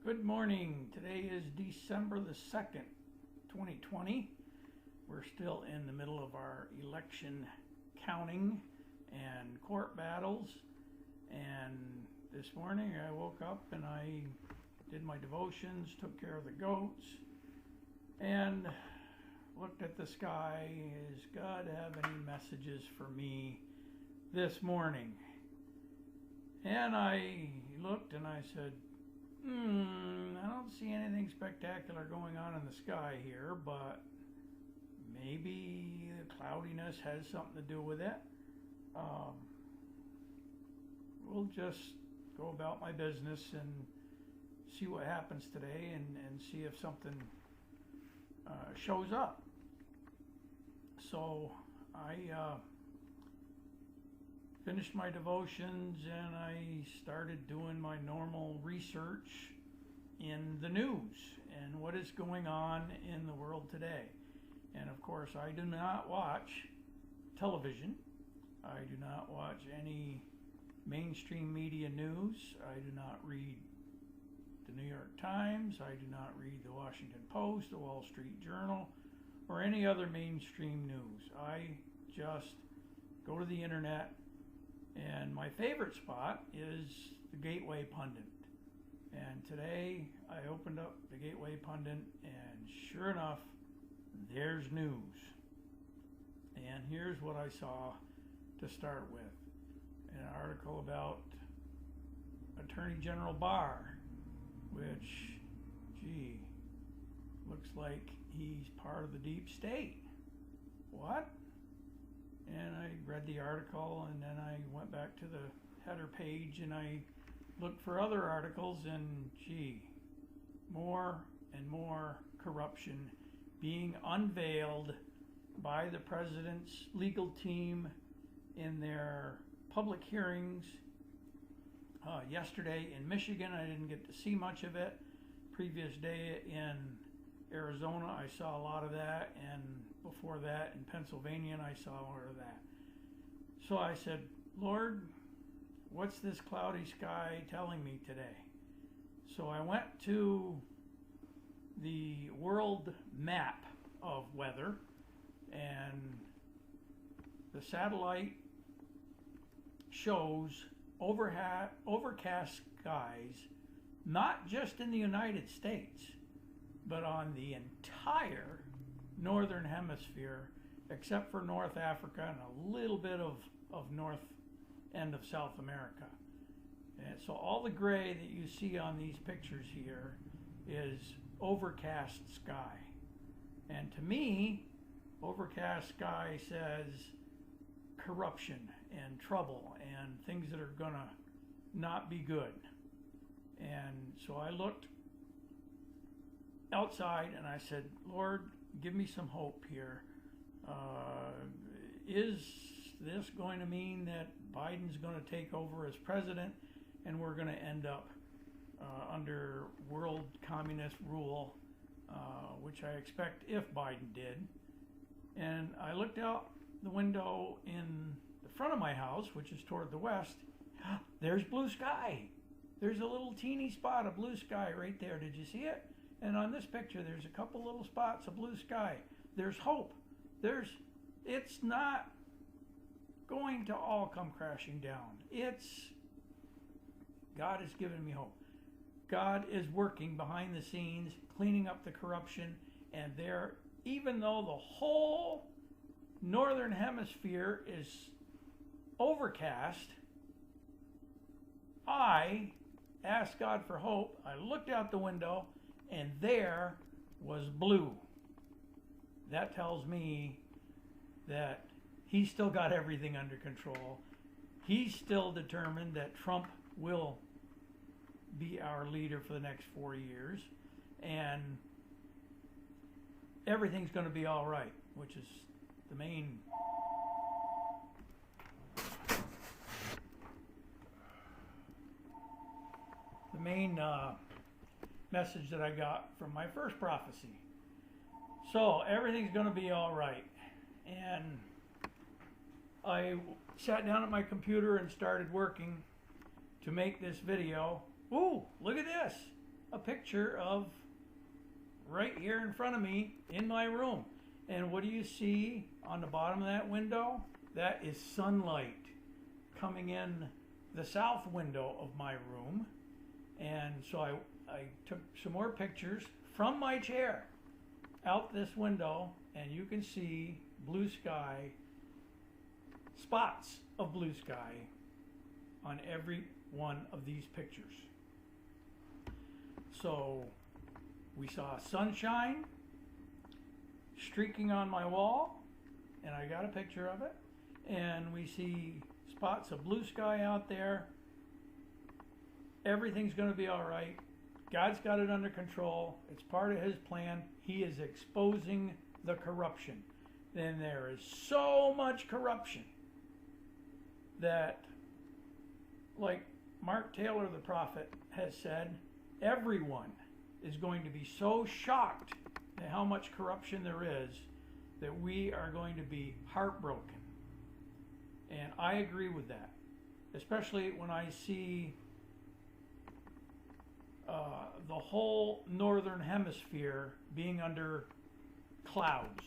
Good morning. Today is December the 2nd, 2020. We're still in the middle of our election counting and court battles. And this morning I woke up and I did my devotions, took care of the goats, and looked at the sky. Is God have any messages for me this morning? And I looked and I said, I don't see anything spectacular going on in the sky here, but maybe the cloudiness has something to do with it. We'll just go about my business and see what happens today and see if something shows up. So I finished my devotions and I started doing my normal research in the news and what is going on in the world today. And of course, I do not watch television. I do not watch any mainstream media news. I do not read the New York Times. I do not read the Washington Post, the Wall Street Journal, or any other mainstream news. I just go to the internet. And my favorite spot is the Gateway Pundit. And today I opened up the Gateway Pundit and sure enough, there's news. And here's what I saw to start with. An article about Attorney General Barr, which, looks like he's part of the deep state. What? And I read the article and then I went back to the header page and I looked for other articles and more and more corruption being unveiled by the president's legal team in their public hearings. Yesterday in Michigan, I didn't get to see much of it. Previous day in Arizona, I saw a lot of that, and before that in Pennsylvania, I saw more of that. So I said, Lord, what's this cloudy sky telling me today? So I went to the world map of weather, and the satellite shows overcast skies, not just in the United States, but on the entire northern hemisphere, except for North Africa and a little bit of north end of South America. And so all the gray that you see on these pictures here is overcast sky. And to me, overcast sky says corruption and trouble and things that are gonna not be good. And so I looked outside and I said, Lord, give me some hope here. Is this going to mean that Biden's going to take over as president and we're going to end up under world communist rule, which I expect if Biden did? And I looked out the window in the front of my house, which is toward the west. There's blue sky. There's a little teeny spot of blue sky right there. Did you see it? And on this picture, there's a couple little spots of blue sky. There's hope. It's not going to all come crashing down. God has given me hope. God is working behind the scenes, cleaning up the corruption, and even though the whole northern hemisphere is overcast, I asked God for hope. I looked out the window, and there was blue. That tells me that he's still got everything under control. He's still determined that Trump will be our leader for the next 4 years, and everything's going to be all right, which is the main message that I got from my first prophecy. So everything's going to be all right. And I sat down at my computer and started working to make this video. Ooh, look at this. a picture of right here in front of me in my room. And what do you see on the bottom of that window? That is sunlight coming in the south window of my room. And so I took some more pictures from my chair out this window, and you can see blue sky, spots of blue sky on every one of these pictures. So we saw sunshine streaking on my wall, and I got a picture of it, and we see spots of blue sky out there. Everything's going to be all right. God's got it under control. It's part of his plan. He is exposing the corruption. Then there is so much corruption that, like Mark Taylor the prophet has said, everyone is going to be so shocked at how much corruption there is that we are going to be heartbroken. And I agree with that, especially when I see the whole northern hemisphere being under clouds,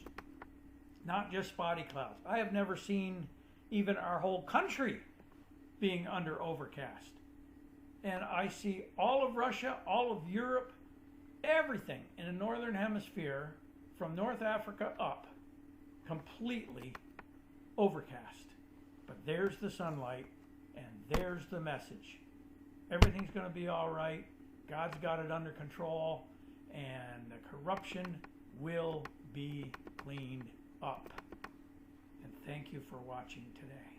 not just spotty clouds. I have never seen even our whole country being under overcast. And I see all of Russia, all of Europe, everything in the northern hemisphere from North Africa up, completely overcast. But there's the sunlight, and there's the message. Everything's going to be all right. God's got it under control, and the corruption will be cleaned up. And thank you for watching today.